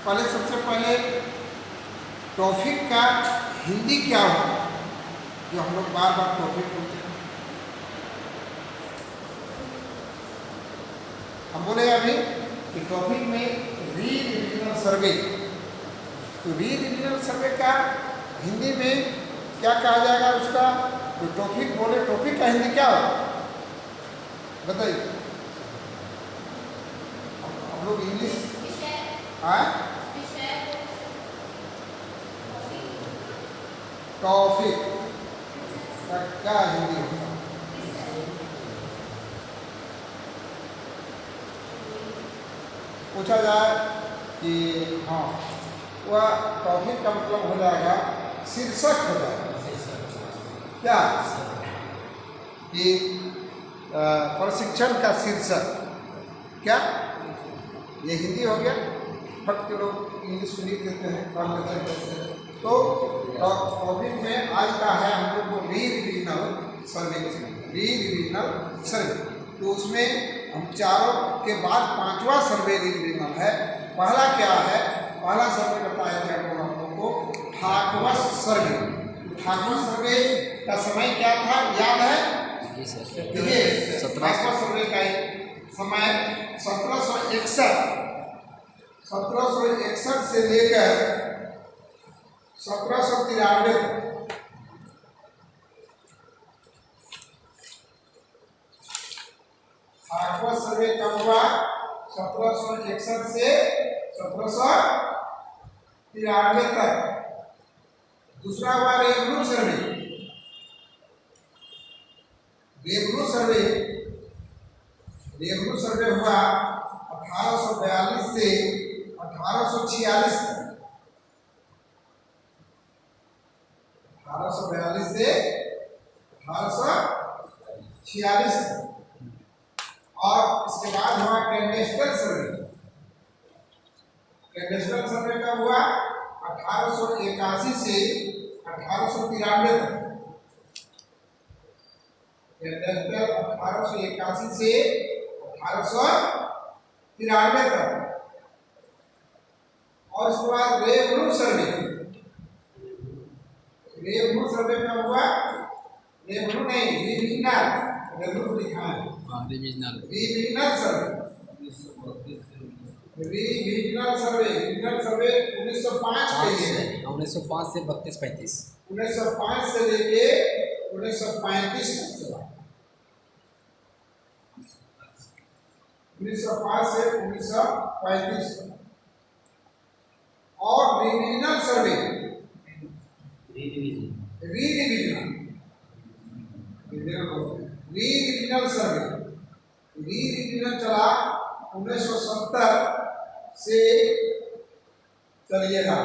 सबसे पहले टॉपिक का हिंदी क्या होता है, जो हम लोग बार बार टॉपिक बोलते हैं। हम बोले अभी कि टॉपिक में री रिविजनल सर्वे, तो री रिविजनल सर्वे का हिंदी में क्या कहा जाएगा उसका, तो टॉपिक बोले, टॉपिक का हिंदी क्या होगा बताइए। हम लोग इंग्लिश टॉपिक का क्या हिंदी होगा, पूछा जाए कि हाँ, वह टॉपिक का मतलब हो जाएगा शीर्षक हो जाएगा। क्या कि प्रशिक्षण का शीर्षक क्या, ये हिंदी हो गया। फट के लोग इंग्लिश में लिख देते हैं काम करते हैं। तो टॉपिक में आज का है हम लोग को री रिविजनल सर्वे, री रिविजनल सर्वे। तो उसमें हम चारों के बाद पांचवा सर्वे री रिविजनल है। पहला क्या है, पहला सर्वे बताया गया हम लोगों को ठाकुरस सर्वे। ठाकुरस सर्वे का समय क्या था याद है, देखिए 17वां सर्वे का समय 1761 से लेकर 1793 ठाकुर सर्वे कब हुआ, 1761 से 1793 तक। दूसरा हुआ रेवन्यू सर्वे। रेवन्यू सर्वे हुआ 1842 से 1846 तक। 1842 से 1846 तक। और इसके बाद हुआ कैडेस्ट्रल सर्वे। कैडेस्ट्रल सर्वे कब हुआ, 1881 से 1893 तक। कैडेस्ट्रल 1881 से 1893 तक। और उसके बाद रेवन्यू सर्वे। रेवन्यू सर्वे कब हुआ, रेवन्यू नहीं, रिविजनल, रेवन्यू लिखा है रिविजनल सर्वे। रिविजनल सर्वे 1905 के लिए, 1905 से 32-35, 1905 से लेके 1935 तक चला। 1905 से 1935 तक। और रिविजनल सर्वे, रीरिविजनल सर्वे चला 1970 से, चलिएगा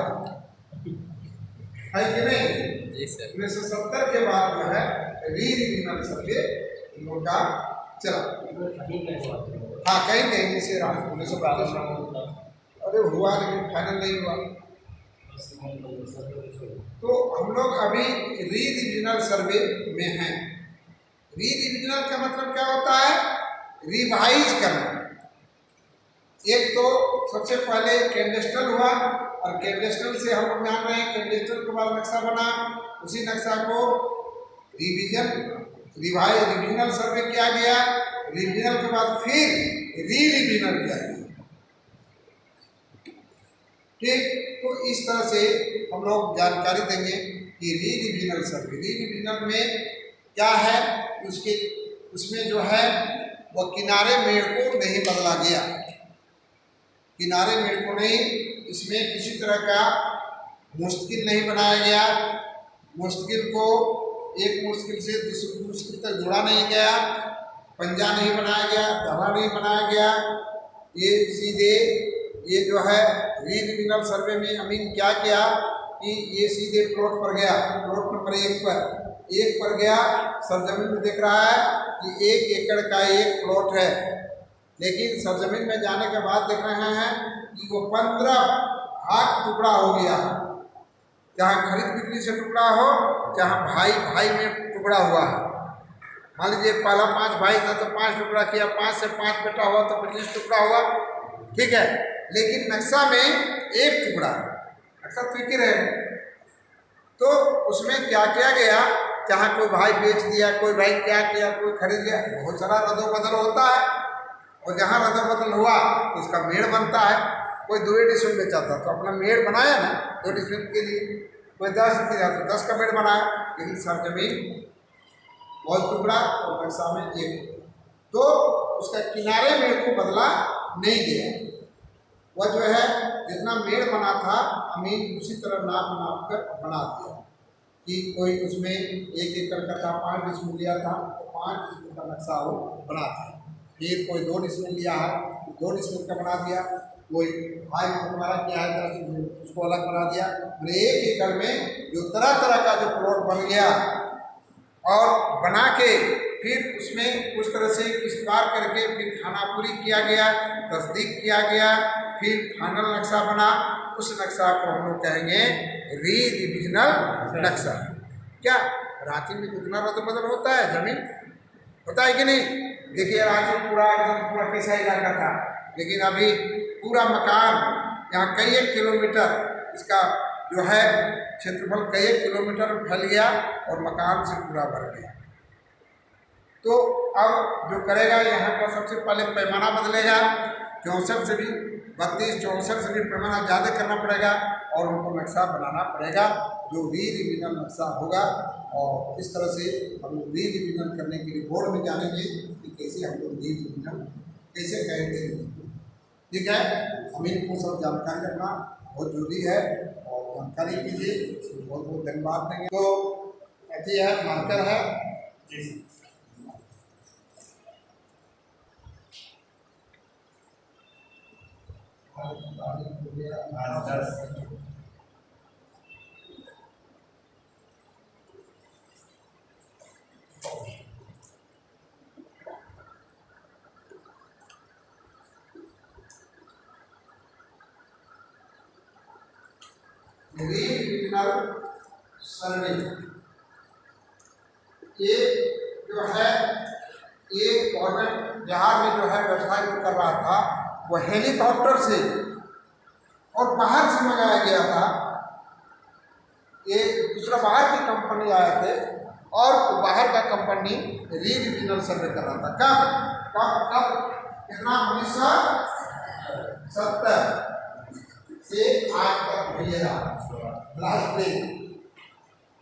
है कि नहीं, 1970 के बाद जो है रीरिविजनल सर्वे इन लोग का चला। हाँ कहीं से रहा 1950। अरे हुआ लेकिन फाइनल नहीं हुआ। तो हम लोग अभी री रिविजनल सर्वे में हैं। री रिविजनल का मतलब क्या होता है, रिवाइज करना। एक तो सबसे पहले कैडेस्ट्रल हुआ, और कैडेस्ट्रल से हम लोग जान रहे हैं कैडेस्ट्रल के बाद नक्शा बना, उसी नक्शा को रिविजनल सर्वे किया गया। रिविजनल के बाद फिर री रिविजनल किया गया। ठीक, तो इस तरह से हम लोग जानकारी देंगे कि री रिविजनल सर्वे, री रिविजनल में क्या है, उसमें जो है वो किनारे मेड़ को नहीं बदला गया, किनारे मेड़ को नहीं, इसमें किसी तरह का मुश्किल नहीं बनाया गया, मुश्किल को एक मुश्किल से दूसरी मुश्किल तक जोड़ा नहीं गया, पंजा नहीं बनाया गया, धारा नहीं बनाया गया। ये सीधे ये जो है री रिविजनल सर्वे में अमीन क्या किया कि ये सीधे प्लॉट पर गया, प्लॉट नंबर 1 पर गया। सरजमीन में देख रहा है कि 1 एकड़ का एक प्लॉट है, लेकिन सरजमीन में जाने के बाद देख रहे हैं कि वो 15 भाग टुकड़ा हो गया। जहाँ खरीद बिक्री से टुकड़ा हो, जहाँ भाई में टुकड़ा हुआ है। मान लीजिए पहला 5 भाई था तो 5 टुकड़ा किया, 5 से 5 बेटा हुआ तो 25 टुकड़ा हुआ। ठीक है। लेकिन नक्शा में एक टुकड़ा, नक्शा ट्रिकी रहे, तो उसमें क्या किया गया, जहाँ कोई भाई बेच दिया, कोई भाई क्या किया, कोई खरीद लिया, बहुत सारा रद्दो-बदल होता है। और जहाँ रद्दो-बदल हुआ तो उसका मेड़ बनता है। कोई 2 डिसमिल बेचा था तो अपना मेड़ बनाया ना 2 डिसमिल के लिए, कोई 10 किया तो 10 का मेड़ बनाया। लेकिन सब जमीन बहुत टुकड़ा और नक्शा में एक, तो उसका किनारे मेड़ को बदला नहीं गया। वह जो है जितना मेड़ बना था अमीन उसी तरह नाप कर बना दिया कि कोई उसमें 1 एकड़ का था, 5 डिसमिल लिया था तो 5 डिसमिल का नक्शा वो बना दिया। फिर कोई 2 डिसमिल लिया है तो 2 डिसमिल का बना दिया, कोई भाई बंटवारा किया है 10 डिसमिल उसको अलग बना दिया। मेरे 1 एकड़ में जो तरह तरह का जो प्लॉट बन गया और बना के फिर उसमें उस तरह से किश्तवाड़ करके फिर खानापुरी किया गया, तस्दीक किया गया, फिर फाइनल नक्शा बना। उस नक्शा को हम लोग कहेंगे री रिविजनल नक्शा। क्या रांची में कितना रद्द-बदल होता है, जमीन होता है कि नहीं? देखिए रांची पूरा एकदम पूरा कैसा इलाका था, लेकिन अभी पूरा मकान यहाँ कई 1 किलोमीटर इसका जो है क्षेत्रफल कई 1 किलोमीटर में फैल गया और मकान से पूरा भर गया। तो अब जो करेगा यहाँ का सबसे पहले पैमाना बदलेगा, 64 से भी 32-64 से भी पैमाना ज़्यादा करना पड़ेगा और उनको नक्शा बनाना पड़ेगा जो री रिविजनल नक्शा होगा। और इस तरह से हम लोग री रिविजनल करने के लिए बोर्ड में जानेंगे कि कैसे हम लोग री रिविजनल कैसे करेंगे। ठीक है, हम इनको सब जानकारी रखना बहुत जरूरी है और जानकारी कीजिए, बहुत बहुत धन्यवाद देंगे। तो ऐसी है मार्कर है जी। रीजनल सर्वे ये जो है ये गवर्नमेंट बिहार में जो है व्यवसाय कर रहा था, वो हेलीकॉप्टर से और बाहर से मंगाया गया था। ये दूसरा बाहर की कंपनी आए थे और बाहर का कंपनी री रिविजनल सर्वे कर रहा था। कब कितना 1970 से आज तक भैया लास्ट डे।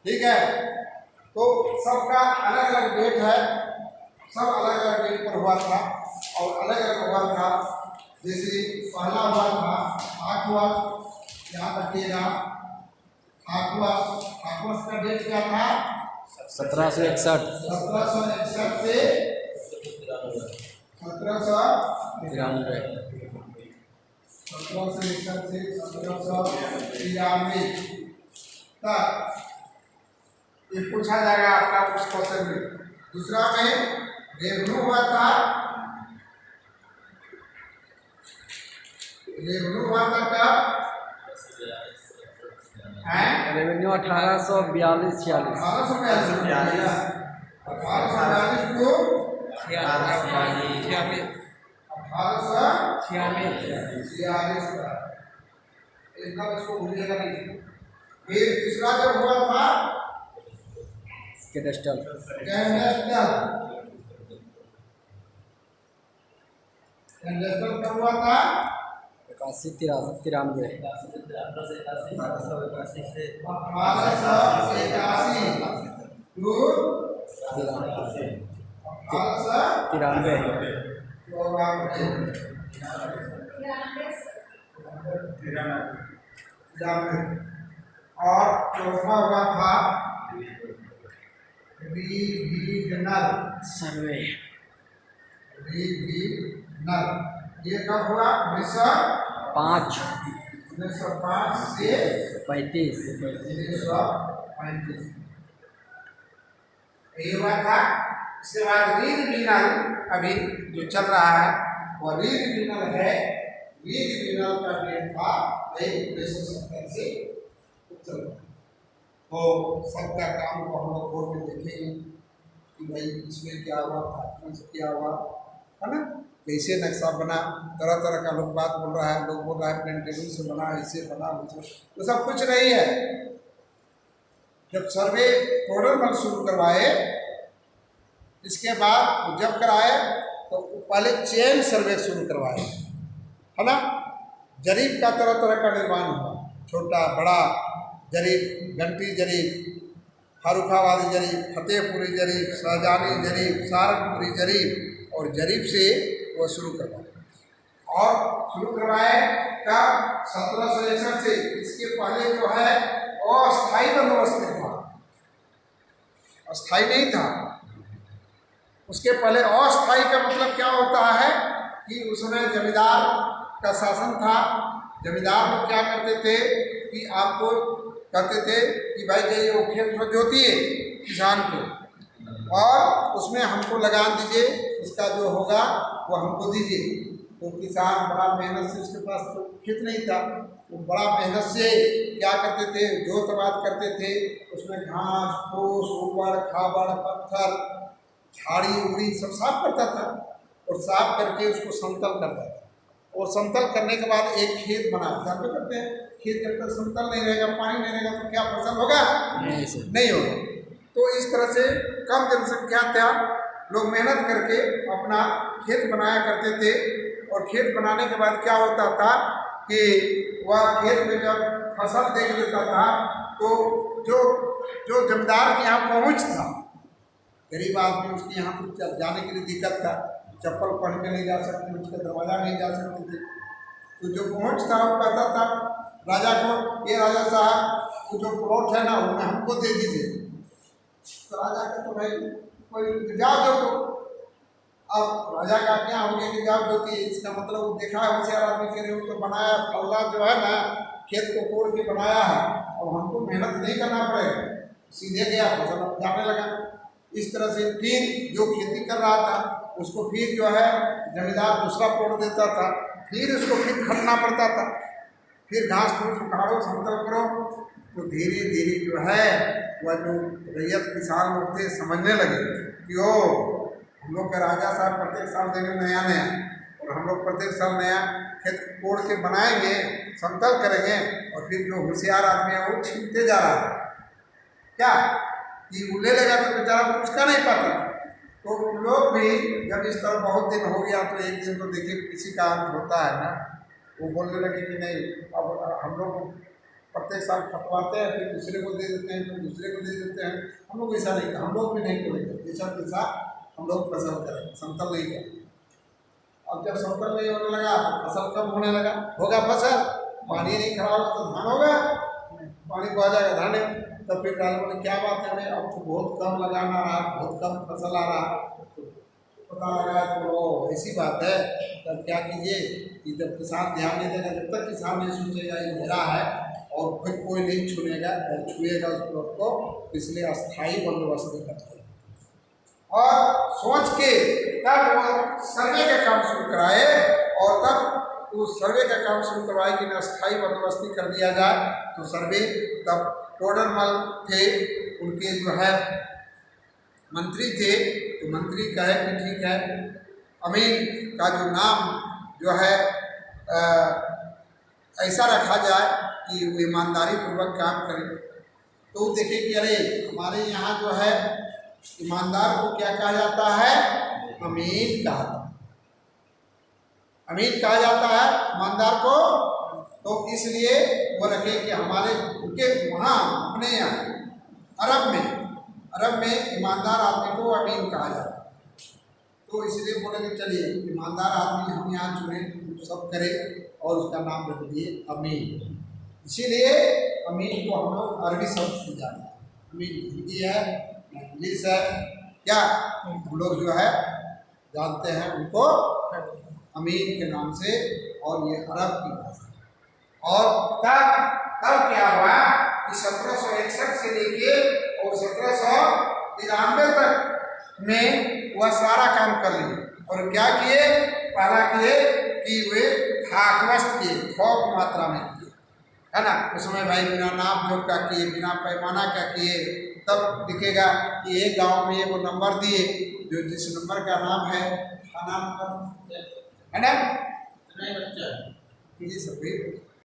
ठीक है, तो सबका अलग अलग डेट है, सब अलग अलग डेट पर हुआ था और अलग अलग हुआ था। जैसे पहला हुआ था आकुआ, यहाँ तकिएगा आकुआ का डेट क्या था 1761 1761 से 1793 तक ये पूछा जाएगा आपका उस क्वेश्चन में। दूसरा में रेवन्यू हुआ था, रेवन्यू हुआ था कब? रेवेन्यू 1842-46 1842 को 1846 का एकदम इसको भूलिएगा नहीं। फिर तीसरा जब हुआ था कैडेस्टल कब हुआ था 81-93 और चौथा हुआ था रिविजनल सर्वे रिविजनल। ये कब हुआ 1905 से 35 1935 ये हुआ था। इसके बाद री रिविजनल अभी जो चल रहा है वो री रिविजनल है। री रिविजनल का डेट था 1970 से चल रहा है। तो सबका काम को हम लोग बोर्ड में देखेंगे कि भाई इसमें क्या हुआ था, इसमें क्या हुआ, है ना। कैसे नक्शा बना, तरह तरह का लोग बात बोल रहा है, लोग बोल रहा है प्लेन टेबल से बना, ऐसे बना, तो सब कुछ नहीं है। जब सर्वे टोडरमल शुरू करवाए, इसके बाद जब कराए तो पहले चेन सर्वे शुरू करवाए, है ना। जरीब का तरह तरह का निर्माण हुआ, छोटा बड़ा जरीब, घंटी जरीब, फर्रुखाबादी जरीब, फतेहपुरी जरीब, शाहजहानी जरीब, सहारनपुरी जरीब, और जरीब से वो शुरू करवाए। और शुरू करवाए कब? 1761 से। इसके पहले जो है अस्थायी बंदोबस्त था, अस्थायी नहीं था। उसके पहले अस्थायी का मतलब क्या होता है कि उसमें जमींदार का शासन था। जमींदार लोग क्या करते थे कि आपको कहते थे कि भाई जाइए वो खेत में जोतिए किसान को, और उसमें हमको लगान दीजिए, उसका जो होगा वो हमको दीजिए। तो किसान बड़ा मेहनत से, उसके पास तो खेत नहीं था, वो बड़ा मेहनत से क्या करते थे, जोतवाद करते थे, उसमें घास फूस ऊपर खाबड़ पत्थर झाड़ी उड़ी सब साफ करता था, और साफ करके उसको समतल करता था। और समतल करने के बाद एक खेत बना, जानते करते हैं, खेत जब तक समतल नहीं रहेगा, पानी नहीं रहेगा तो क्या फसल होगा? नहीं होगा। तो इस तरह से कम जनसंख्या था, लोग मेहनत करके अपना खेत बनाया करते थे। और खेत बनाने के बाद क्या होता था कि वह खेत में जब फसल देख लेता था तो जो जमींदार के यहाँ पहुँच था, गरीब आदमी उसके यहाँ तो जाने के लिए दिक्कत था, चप्पल पहन के नहीं जा सकते, उसका दरवाजा नहीं जा सकते थे। तो जो पहुँच था वो कहता था राजा को, ये राजा साहब वो जो प्लॉट है ना वो हमको दे दीजिए। तो राजा का तो भाई कोई जाओ दो, तो अब राजा का क्या हो गया कि जाओ दो, कि इसका मतलब वो देखा है होशियार आदमी के लिए, तो बनाया फल्ला जो है ना खेत को तोड़ के बनाया है, और हमको मेहनत नहीं करना पड़ेगा, सीधे गया फसल जाने लगा। इस तरह से फिर जो खेती कर रहा था उसको फिर जो है जमींदार दूसरा प्लॉट देता था, फिर उसको फिर खटना पड़ता था, फिर घास फूस उखाड़ो समतल करो। तो धीरे धीरे जो है वह जो रैयत किसान लोग थे समझने लगे कि ओ हम लोग का राजा साहब प्रत्येक साल देंगे नया नया, और हम लोग प्रत्येक साल नया खेत कोड़ के बनाएंगे, समतल करेंगे, और फिर जो होशियार आदमी है वो छीनते जा रहा है, क्या कि वो ले लेगा तो बेचारा कुछ कर नहीं पाता। तो लोग भी जब इस तरह बहुत दिन हो गया तो एक दिन तो देखिए किसी का अंत होता है ना, वो बोलने लगे कि नहीं अब हम लोग प्रत्येक साल खपवाते हैं, फिर दूसरे को दे देते हैं, फिर दूसरे को दे देते हैं, हम लोग ऐसा नहीं, हम लोग भी नहीं करेंगे, जैसा तैसा हम लोग फसल करेंगे, समतल नहीं करेंगे। अब जब समतल नहीं होने लगा तो फसल कम होने लगा, होगा फसल, पानी नहीं खराब तो धान होगा, पानी बह जाएगा धान। तब फिर राजा ने क्या बात है भाई, अब तो बहुत कम लगाना रहा, बहुत कम फसल आ रहा, तो पता लगा तो ऐसी बात है। तब क्या कीजिए कि जब किसान ध्यान नहीं देगा, जब तक किसान नहीं सोचेगा ये मेरा है और फिर कोई नहीं छूनेगा और छुएगा उस प्लॉट को, इसलिए अस्थायी बंदोबस्त करते हैं। और सोच के तब वो सर्वे का काम शुरू कराए, और तब उस सर्वे का काम शुरू करवाए कि अस्थायी बंदोबस्ती कर दिया जाए। तो सर्वे तब टोडरमल थे, उनके जो है मंत्री थे, तो मंत्री कहे कि ठीक है अमीन का जो नाम जो है ऐसा रखा जाए कि वो ईमानदारी पूर्वक काम करें। तो देखिए कि अरे हमारे यहाँ जो है ईमानदार को क्या कहा जाता है? अमीन कहा जाता है, अमीन कहा जाता है ईमानदार को। तो इसलिए वो रखे कि हमारे उनके वहाँ अपने यहाँ अरब में ईमानदार आदमी को अमीन कहा जाता है। तो इसलिए बोले कि चलिए ईमानदार आदमी हम यहाँ चुने, सब करें, और उसका नाम रख दिए अमीन। इसीलिए अमीन को हम लोग अरबी शब्द से जानते हैं, अमीन हिंदी है इंग्लिश है, क्या हम लोग जो है जानते हैं उनको अमीन के नाम से, और ये अरब की भाषा। और तब क्या हुआ कि 1761 से लेके और 1793 तक में वह सारा काम कर लिए। और क्या किए? पहला किए कि वे थाकवस्त किए, थोक मात्रा में किए, है ना। उस समय भाई बिना नाप जोख का किए, बिना पैमाना का किए। तब दिखेगा कि एक गांव में वो नंबर दिए, जो जिस नंबर का नाम है नाम मैडम ये सभी